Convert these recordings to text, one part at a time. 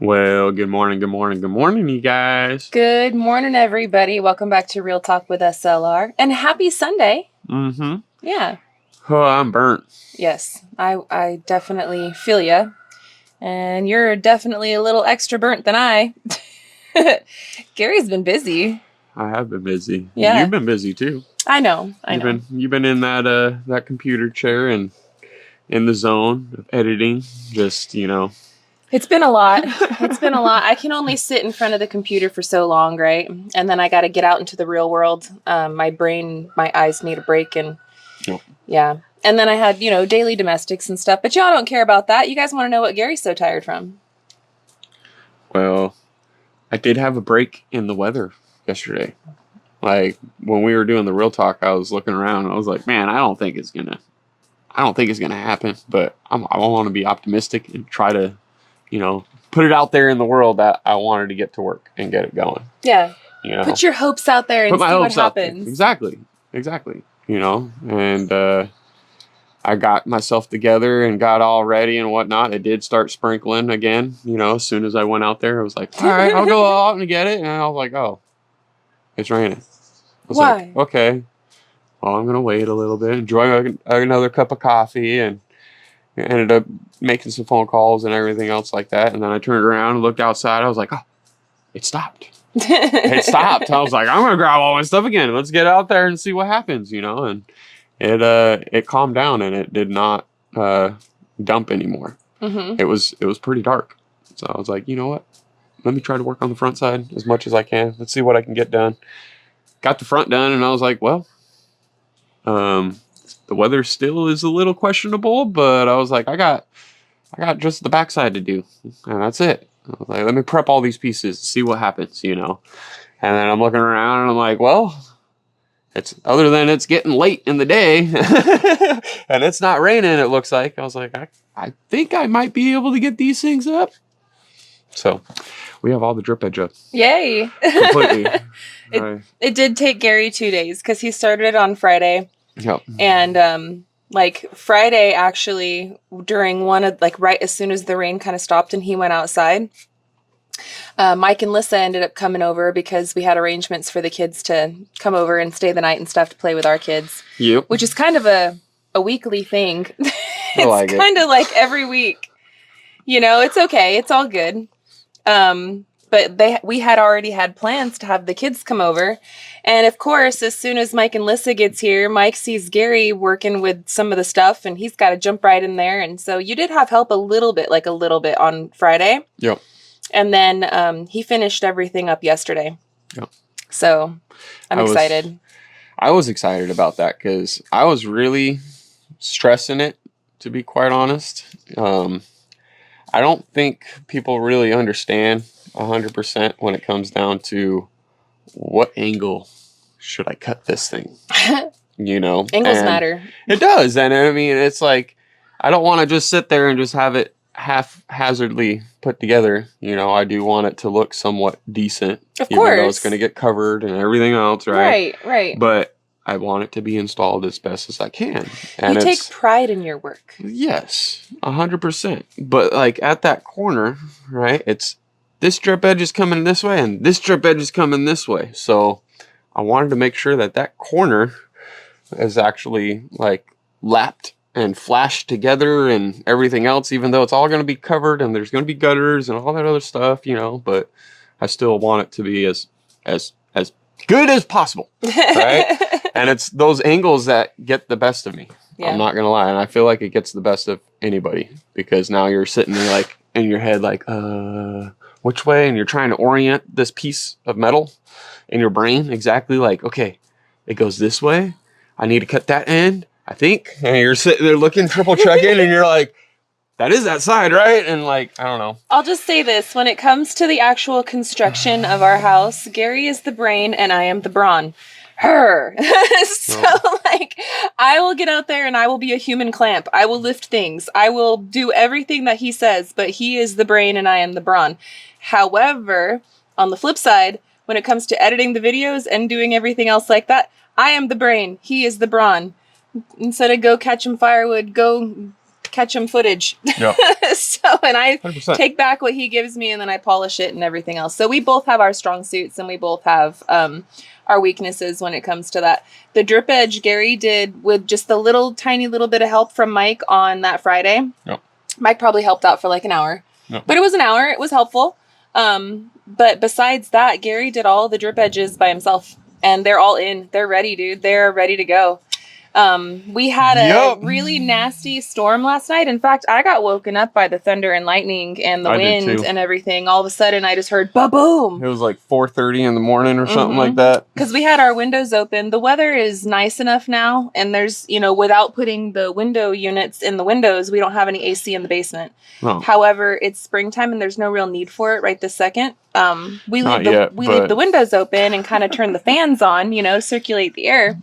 Well, good morning, good morning, good morning, you guys. Good morning, everybody. Welcome back to Real Talk with SLR. And happy Sunday. Mm-hmm. Yeah. Oh, I'm burnt. Yes, I definitely feel ya. And you're definitely a little extra burnt than I. Gary's been busy. I have been busy. Yeah. You've been busy too. I know. You've been in that computer chair and in the zone of editing. Just, It's been a lot. It's been a lot. I can only sit in front of the computer for so long, right? And then I got to get out into the real world. My eyes need a break, and yeah. And then I had, daily domestics and stuff. But y'all don't care about that. You guys want to know what Gary's so tired from? Well, I did have a break in the weather yesterday. Like when we were doing the real talk, I was looking around and I was like, man, I don't think it's gonna happen. But I want to be optimistic and try to, put it out there in the world that I wanted to get to work and get it going. Yeah. Put your hopes out there and see what happens. Exactly. And I got myself together and got all ready and whatnot. It did start sprinkling again, as soon as I went out there. I was like, all right, I'll go out and get it. And I was like, oh, it's raining. I was Why? like, okay, well, I'm going to wait a little bit, enjoy another cup of coffee, and ended up making some phone calls and everything else like that. And then I turned around and looked outside. I was like, oh, it stopped. It stopped. I was like, I'm going to grab all my stuff again. Let's get out there and see what happens, and it calmed down and it did not dump anymore. Mm-hmm. It was pretty dark. So I was like, you know what? Let me try to work on the front side as much as I can. Let's see what I can get done. Got the front done and I was like, well, the weather still is a little questionable, but I was like, I got just the backside to do, and that's it. I was like, let me prep all these pieces, see what happens, And then I'm looking around and I'm like, well, it's getting late in the day and it's not raining, it looks like. I was like, I think I might be able to get these things up. So we have all the drip edge up. Yay. Completely. It did take Gary 2 days because he started it on Friday. Yep. And Friday, actually, during right as soon as the rain kind of stopped and he went outside, Mike and Lissa ended up coming over because we had arrangements for the kids to come over and stay the night and stuff to play with our kids. Yep. Which is kind of a weekly thing. It's kind of like every week. It's okay. It's all good. But we had already had plans to have the kids come over. And of course, as soon as Mike and Lissa gets here, Mike sees Gary working with some of the stuff and he's got to jump right in there. And so you did have help a little bit on Friday. Yep. And then he finished everything up yesterday. Yep. So I'm excited. I was excited about that because I was really stressing it, to be quite honest. I don't think people really understand 100% when it comes down to what angle should I cut this thing. Angles matter. It does. And I mean, it's like, I don't want to just sit there and just have it haphazardly put together. I do want it to look somewhat decent. Of even course. though it's going to get covered and everything else, right? Right. But I want it to be installed as best as I can. And you take pride in your work. Yes, 100%. But like at that corner, right, it's this drip edge is coming this way and this drip edge is coming this way. So I wanted to make sure that corner is actually like lapped and flashed together and everything else, even though it's all going to be covered and there's going to be gutters and all that other stuff, but I still want it to be as good as possible, right? And it's those angles that get the best of me. Yeah. I'm not going to lie. And I feel like it gets the best of anybody because now you're sitting there like in your head, like, which way? And you're trying to orient this piece of metal in your brain exactly like, okay, it goes this way. I need to cut that end, I think. And you're sitting there looking, triple checking, and you're like, that is that side, right? And like, I don't know. I'll just say this. When it comes to the actual construction of our house, Gary is the brain and I am the brawn. So I will get out there and I will be a human clamp. I will lift things. I will do everything that he says, but he is the brain and I am the brawn. However, on the flip side, when it comes to editing the videos and doing everything else like that, I am the brain. He is the brawn. Instead of go catch him firewood, go catch-em footage. Yep. And I 100%. take back what he gives me, and then I polish it and everything else. So we both have our strong suits, and we both have our weaknesses when it comes to that. The drip edge Gary did with just a little tiny little bit of help from Mike on that Friday. Yep. Mike probably helped out for like an hour. Yep. But it was an hour. It was helpful. But besides that, Gary did all the drip edges by himself. And they're all in. They're ready, dude. They're ready to go. We had a really nasty storm last night. In fact, I got woken up by the thunder and lightning and the wind and everything. All of a sudden, I just heard ba-boom. It was like 4:30 in the morning or something like that. Because we had our windows open. The weather is nice enough now. And there's, without putting the window units in the windows, we don't have any AC in the basement. No. However, it's springtime and there's no real need for it right this second. We leave the windows open and kind of turn the fans on, circulate the air.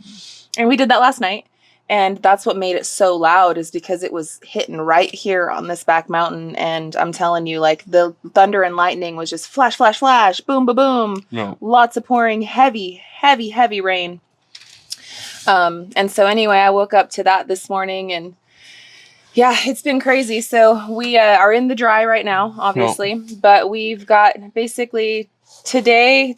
And we did that last night. And that's what made it so loud, is because it was hitting right here on this back mountain. And I'm telling you, like, the thunder and lightning was just flash, flash, flash, boom, boom, boom. No. Lots of pouring, heavy, heavy, heavy rain. And so anyway, I woke up to that this morning, and yeah, it's been crazy. So we are in the dry right now, obviously, but we've got basically tonight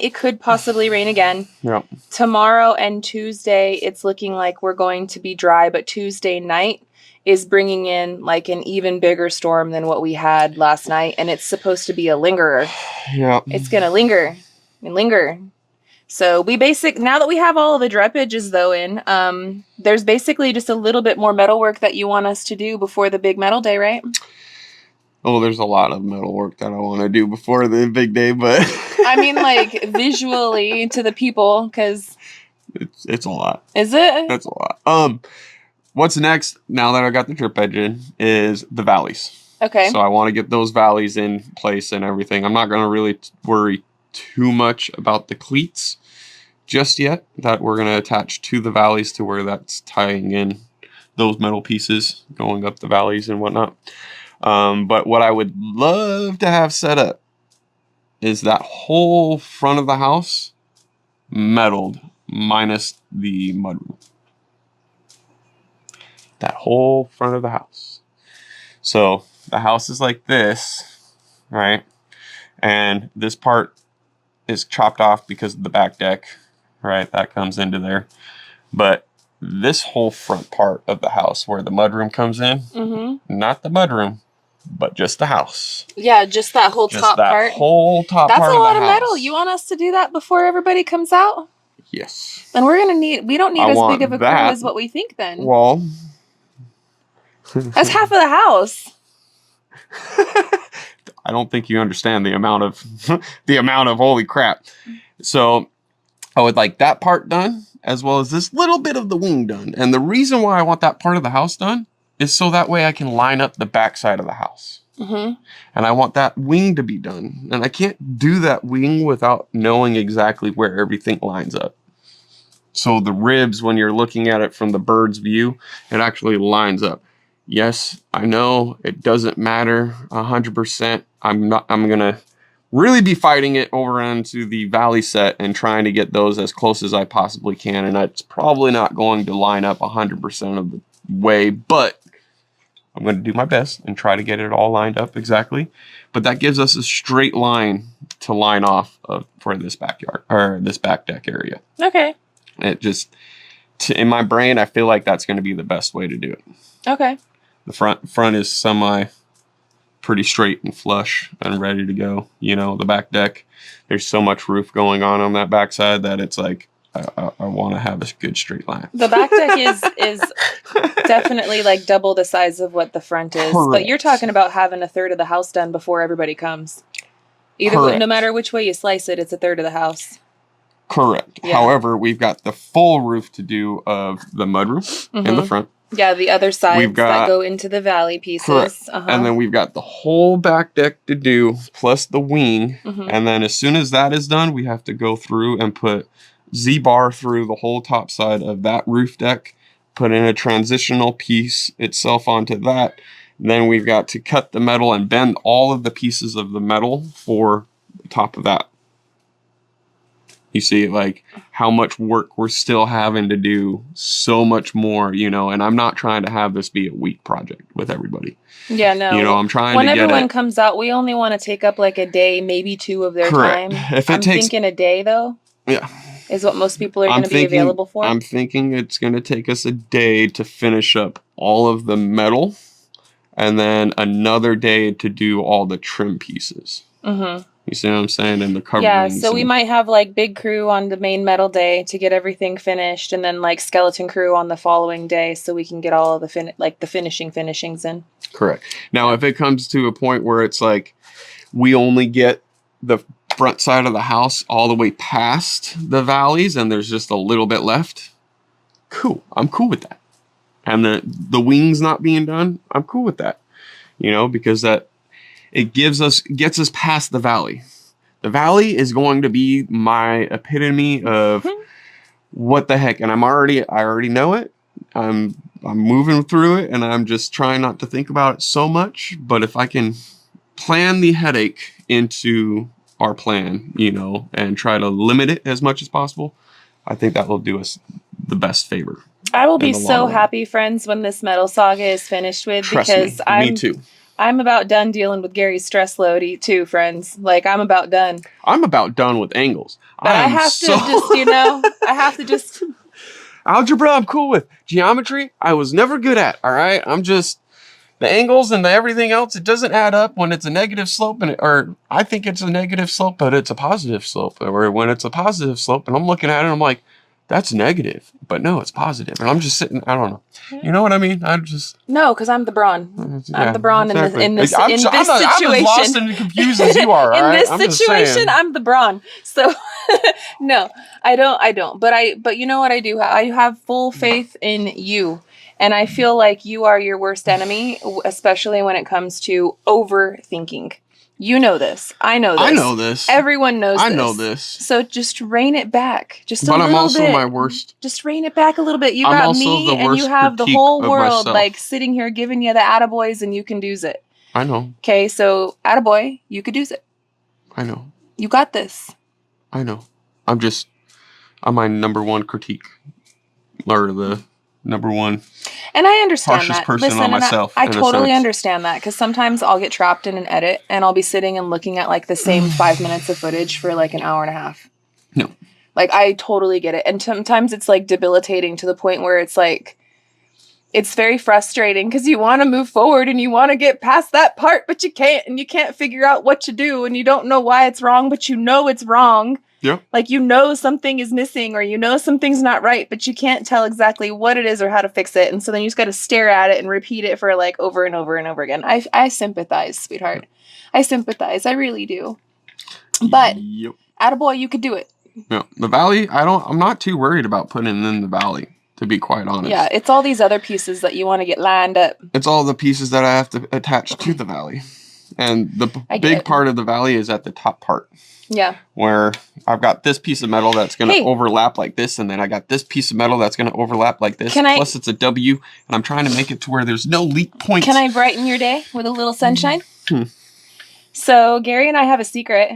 it could possibly rain again. Yeah. Tomorrow and Tuesday, it's looking like we're going to be dry, but Tuesday night is bringing in like an even bigger storm than what we had last night, and it's supposed to be a lingerer. Yeah. It's gonna linger and linger. So now that we have all of the drip edges though in, there's basically just a little bit more metal work that you want us to do before the big metal day, right? Oh, there's a lot of metal work that I want to do before the big day, but I mean, like, visually to the people, because it's a lot. Is it? That's a lot. What's next, now that I got the drip edge in, is the valleys. Okay. So I want to get those valleys in place and everything. I'm not going to really worry too much about the cleats just yet, that we're going to attach to the valleys to where that's tying in those metal pieces going up the valleys and whatnot. But what I would love to have set up is that whole front of the house metaled minus the mudroom. That whole front of the house. So the house is like this, right? And this part is chopped off because of the back deck, right? That comes into there. But this whole front part of the house where the mudroom comes in, not the mudroom, but just the house. Yeah, just that whole top part. Whole top That's part a of lot the of house. metal. You want us to do that before everybody comes out? Yes. Then we don't need as big of a crew as what we think then. Well, that's half of the house. I don't think you understand the amount of holy crap. So I would like that part done, as well as this little bit of the wing done. And the reason why I want that part of the house done is so that way I can line up the back side of the house. And I want that wing to be done. And I can't do that wing without knowing exactly where everything lines up. So the ribs, when you're looking at it from the bird's view, it actually lines up. Yes, I know it doesn't matter 100%. I'm going to really be fighting it over onto the valley set and trying to get those as close as I possibly can. And it's probably not going to line up 100% of the way, but I'm going to do my best and try to get it all lined up exactly. But that gives us a straight line to line off for this backyard, or this back deck area. Okay. It just, in my brain, I feel like that's going to be the best way to do it. Okay. The front is pretty straight and flush and ready to go. The back deck, there's so much roof going on that backside that it's like, I want to have a good straight line. The back deck is definitely like double the size of what the front is. Correct. But you're talking about having a third of the house done before everybody comes. No matter which way you slice it, it's a third of the house. Correct. Yeah. However, we've got the full roof to do of the mudroom in the front. Yeah, the other sides that go into the valley pieces. Correct. And then we've got the whole back deck to do, plus the wing. And then as soon as that is done, we have to go through and put Z-bar through the whole top side of that roof deck, put in a transitional piece itself onto that. Then we've got to cut the metal and bend all of the pieces of the metal for the top of that. You see, like, how much work we're still having to do, so much more, you know, and I'm not trying to have this be a week project with everybody. Yeah, no. You know, I'm trying when to get everyone comes out, we only want to take up like a day, maybe 2 of their correct. time. If it takes, thinking a day, though. Yeah. Is what most people are going to be available for. I'm thinking it's going to take us a day to finish up all of the metal, and then another day to do all the trim pieces. Mm-hmm. You see what I'm saying? And the coverings. Yeah, so we might have like big crew on the main metal day to get everything finished, and then like skeleton crew on the following day, so we can get all of the finishings in. Correct. Now, if it comes to a point where it's like we only get the front side of the house all the way past the valleys, and there's just a little bit left, cool. I'm cool with that. And the wings not being done, I'm cool with that. You know, because that it gets us past the valley. The valley is going to be my epitome of what the heck, and I already know it. I'm moving through it, and I'm just trying not to think about it so much. But if I can plan the headache into our plan, you know, and try to limit it as much as possible, I think that will do us the best favor. I will be so happy, friends, when this metal saga is finished with. Trust because me too. I'm about done dealing with Gary's stress load too, friends. Like, I'm about done. I'm about done with angles. But I have to just, you know, algebra, I'm cool with. Geometry, I was never good at, all right? I'm just, the angles and the everything else, it doesn't add up when it's a negative slope, or I think it's a negative slope, but it's a positive slope. Or when it's a positive slope, and I'm looking at it, I'm like, that's negative, but no, it's positive. And I'm just sitting, I don't know. You know what I mean? No, because I'm the brawn. I'm the brawn exactly. in this situation. I'm as lost and confused as you are. In this situation, I'm the brawn. So no, I don't. But you know what I do? I have full faith in you. And I feel like you are your worst enemy, especially when it comes to overthinking. You know this. I know this. I know this. Everyone knows this. I know this. So just rein it back. Just a little bit. But I'm also my worst. Just rein it back a little bit. You got me and you have the whole world like sitting here giving you the attaboys, and you can do it. I know. Okay, so attaboy, you could do it. I know. You got this. I know. I'm my number one critique. Or the number one. And I understand that. Person on myself. I totally understand that, because sometimes I'll get trapped in an edit and I'll be sitting and looking at like the same 5 minutes of footage for like an hour and a half. No. Like, I totally get it. And sometimes it's like debilitating to the point where it's like, it's very frustrating because you want to move forward and you want to get past that part, but you can't, and you can't figure out what to do, and you don't know why it's wrong, but you know it's wrong. Yeah. Like, you know something is missing, or you know something's not right, but you can't tell exactly what it is or how to fix it. And so then you just got to stare at it and repeat it for like over and over and over again. I sympathize, sweetheart. I sympathize. I really do. But attaboy, you could do it. Yeah. The valley, I'm not too worried about putting in the valley, to be quite honest. Yeah, it's all these other pieces that you want to get lined up. It's all the pieces that I have to attach to the valley. And the big part of the valley is at the top part. Yeah. Where I've got this piece of metal that's going to overlap like this, and then I got this piece of metal that's going to overlap like this. Plus it's a W, and I'm trying to make it to where there's no leak points. Can I brighten your day with a little sunshine? So Gary and I have a secret.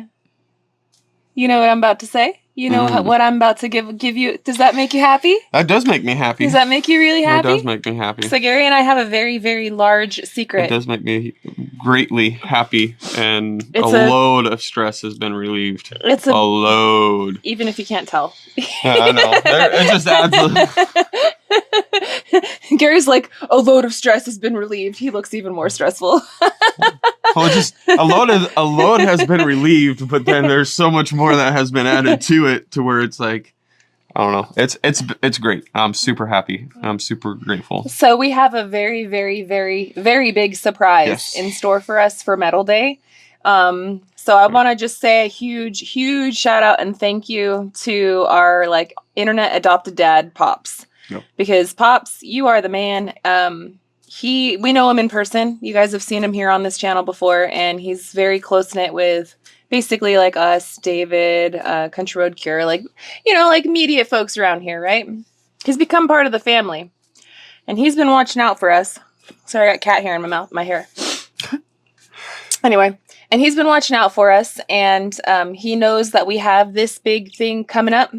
You know what I'm about to say? You know what I'm about to give you. Does that make you happy? That does make me happy. Does that make you really happy? It does make me happy. So Gary and I have a very, very large secret. It does make me greatly happy, and a load of stress has been relieved. It's a load. Even if you can't tell. Yeah, I know. It just adds Gary's like, a load of stress has been relieved. He looks even more stressful. Well, just a load has been relieved, but then there's so much more that has been added to it, to where it's like, I don't know. It's great. I'm super happy. I'm super grateful. So we have a very, very, very, very big surprise in store for us for Metal Day. So I want to just say a huge, huge shout out and thank you to our like internet adopted dad, Pops. Yep. Because Pops, you are the man. We know him in person. You guys have seen him here on this channel before, and he's very close-knit with basically like us, David, Country Road Cure, like, you know, like media folks around here, right? He's become part of the family, and he's been watching out for us. Sorry, I got cat hair in my mouth, my hair. Anyway, And he's been watching out for us, and he knows that we have this big thing coming up,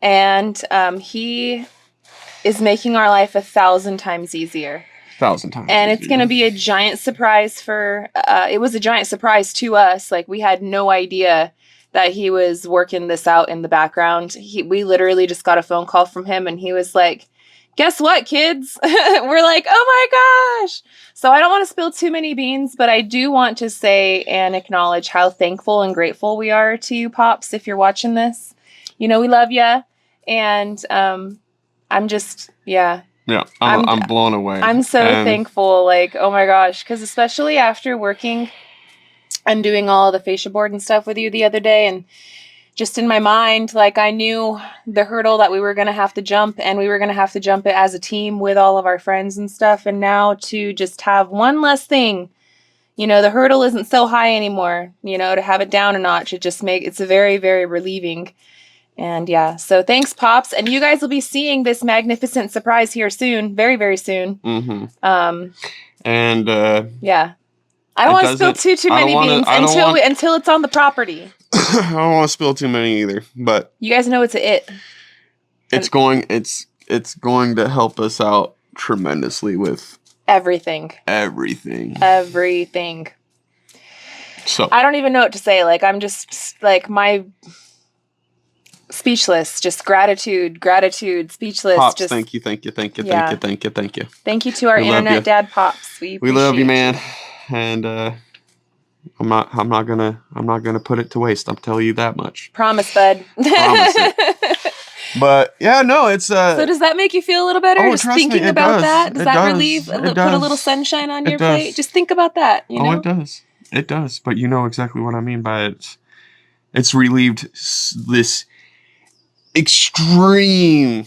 and he is making our life 1,000 times easier. 1,000 times. And it's going to be a giant surprise for, it was a giant surprise to us. Like, we had no idea that he was working this out in the background. We literally just got a phone call from him, and he was like, guess what, kids? We're like, oh my gosh. So I don't want to spill too many beans, but I do want to say and acknowledge how thankful and grateful we are to you, Pops, if you're watching this. You know, we love you. And I'm just, yeah. Yeah, I'm blown away. I'm so thankful. Like, oh my gosh. Because especially after working and doing all the fascia board and stuff with you the other day, and just in my mind, like, I knew the hurdle that we were going to have to jump, and we were going to have to jump it as a team with all of our friends and stuff. And now to just have one less thing, you know, the hurdle isn't so high anymore, you know, to have it down a notch, it's a very, very relieving. And yeah, so thanks, Pops. And you guys will be seeing this magnificent surprise here soon, very, very soon. Mm-hmm. Yeah. I don't want to spill too many beans until it's on the property. I don't want to spill too many either, but you guys know it's a it. It's going to help us out tremendously with everything. So I don't even know what to say. Like, I'm just like, my speechless, just gratitude, speechless. Pops, just thank you. Thank you to our internet dad, Pops. We love you, man. And I'm not gonna put it to waste. I'll tell you that much. Promise, bud. Promise it. But yeah, no, it's So does that make you feel a little better? Just thinking about that? Does that relieve? Put a little sunshine on your plate? Just think about that. You know? It does. It does. But you know exactly what I mean by it. It's relieved this extreme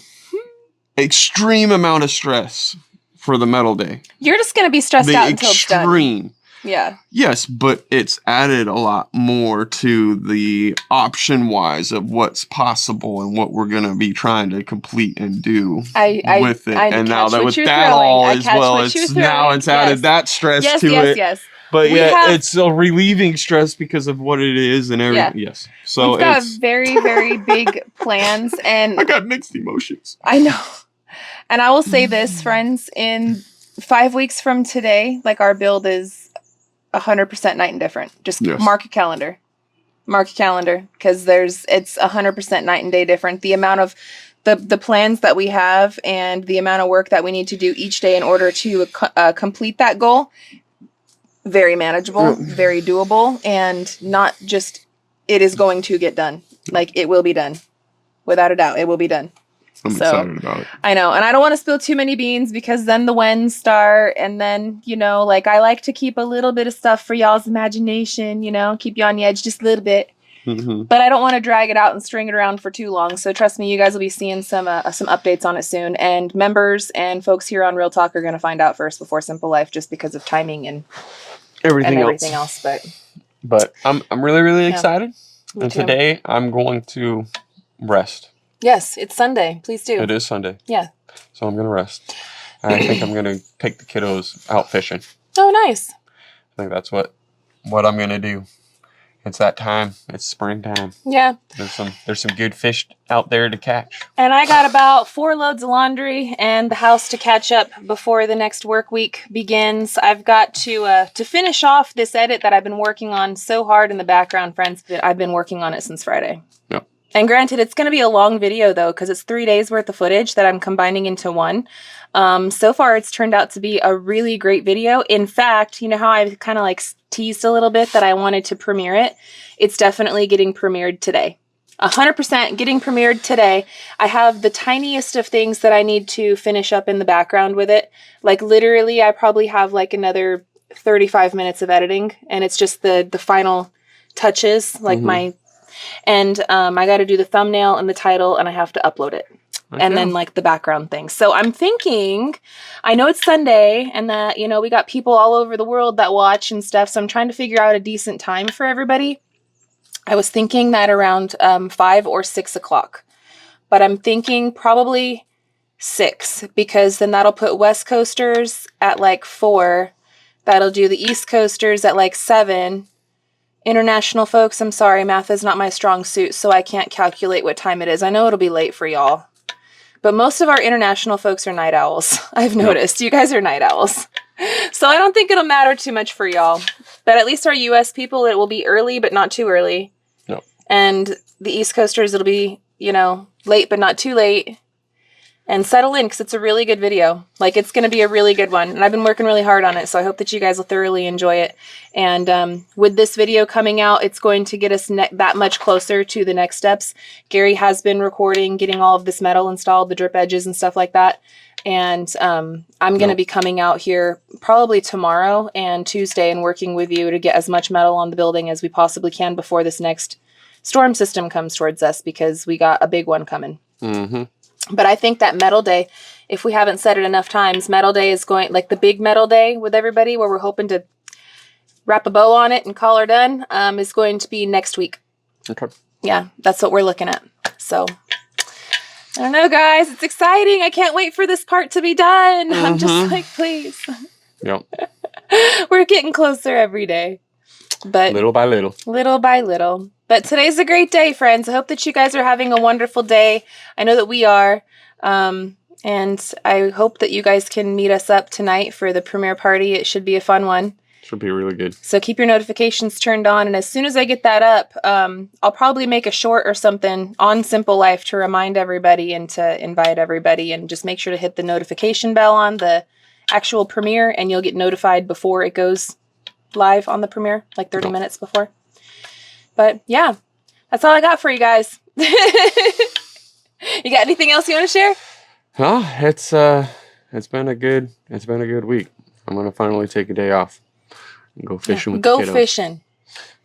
amount of stress for the medal day. You're just gonna be stressed out until it's done. Yeah. Yes, but it's added a lot more to the option-wise of what's possible and what we're going to be trying to complete and do with it. And now that with that all as well, it's added that stress to it. Yes. But it's a relieving stress because of what it is and everything. Yeah. Yes. So we've got very, very big plans, and I got mixed emotions. I know. And I will say this, friends, in 5 weeks from today, like, our build is 100% night and different. Just mark a calendar, because it's 100% night and day different. The amount of the plans that we have and the amount of work that we need to do each day in order to complete that goal, very manageable, very doable, and not just, it is going to get done. Like, it will be done. Without a doubt, it will be done. I'm excited about it. I know. And I don't want to spill too many beans, because then the whens start. And then, you know, like, I like to keep a little bit of stuff for y'all's imagination, you know, keep you on the edge just a little bit. Mm-hmm. But I don't want to drag it out and string it around for too long. So trust me, you guys will be seeing some updates on it soon. And members and folks here on Real Talk are going to find out first before Simple Life, just because of timing and everything else. But I'm really, really excited. And today I'm going to rest. Yes, it's Sunday. Please do. It is Sunday. Yeah. So I'm going to rest. And I think I'm going to take the kiddos out fishing. Oh, nice. I think that's what I'm going to do. It's that time. It's springtime. Yeah. There's some good fish out there to catch. And I got about 4 loads of laundry and the house to catch up before the next work week begins. I've got to finish off this edit that I've been working on so hard in the background, friends. I've been working on it since Friday. Yep. And granted, it's going to be a long video, though, because it's 3 days worth of footage that I'm combining into one. So far, it's turned out to be a really great video. In fact, you know how I kind of like teased a little bit that I wanted to premiere it? It's definitely getting premiered today. 100% getting premiered today. I have the tiniest of things that I need to finish up in the background with it. Like, literally, I probably have like another 35 minutes of editing, and it's just the final touches, like I got to do the thumbnail and the title, and I have to upload it. Okay. And then like the background thing. So I'm thinking, I know it's Sunday and that, you know, we got people all over the world that watch and stuff. So I'm trying to figure out a decent time for everybody. I was thinking that around 5 or 6 o'clock, but I'm thinking probably 6, because then that'll put West Coasters at like 4. That'll do the East Coasters at like 7. International folks, I'm sorry, math is not my strong suit, so I can't calculate what time it is. I know it'll be late for y'all. But most of our international folks are night owls. I've noticed. You guys are night owls. So I don't think it'll matter too much for y'all. But at least our US people, it will be early, but not too early. No. And the East Coasters, it'll be, you know, late, but not too late. And settle in, because it's a really good video. Like, it's going to be a really good one. And I've been working really hard on it, so I hope that you guys will thoroughly enjoy it. And with this video coming out, it's going to get us that much closer to the next steps. Gary has been recording, getting all of this metal installed, the drip edges and stuff like that. And I'm going to be coming out here probably tomorrow and Tuesday and working with you to get as much metal on the building as we possibly can before this next storm system comes towards us, because we got a big one coming. Mm-hmm. But I think that metal day, if we haven't said it enough times, metal day is going, like the big metal day with everybody where we're hoping to wrap a bow on it and call her done, is going to be next week. Okay. Yeah, that's what we're looking at. So, I don't know, guys. It's exciting. I can't wait for this part to be done. Mm-hmm. I'm just like, please. Yep. We're getting closer every day. But little by little. Little by little. But today's a great day, friends. I hope that you guys are having a wonderful day. I know that we are. And I hope that you guys can meet us up tonight for the premiere party. It should be a fun one. Should be really good. So keep your notifications turned on. And as soon as I get that up, I'll probably make a short or something on Simple Life to remind everybody and to invite everybody. And just make sure to hit the notification bell on the actual premiere, and you'll get notified before it goes live on the premiere, like 30 minutes before. But yeah, that's all I got for you guys. You got anything else you want to share? Well, it's been a good week. I'm gonna finally take a day off and go fishing with the kiddos. Go fishing.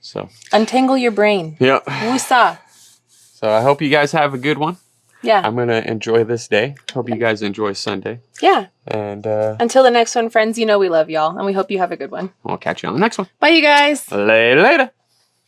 So untangle your brain. Yep. Woosah. So I hope you guys have a good one. Yeah. I'm gonna enjoy this day. Hope you guys enjoy Sunday. Yeah. And until the next one, friends, you know we love y'all, and we hope you have a good one. I'll catch you on the next one. Bye, you guys. Later.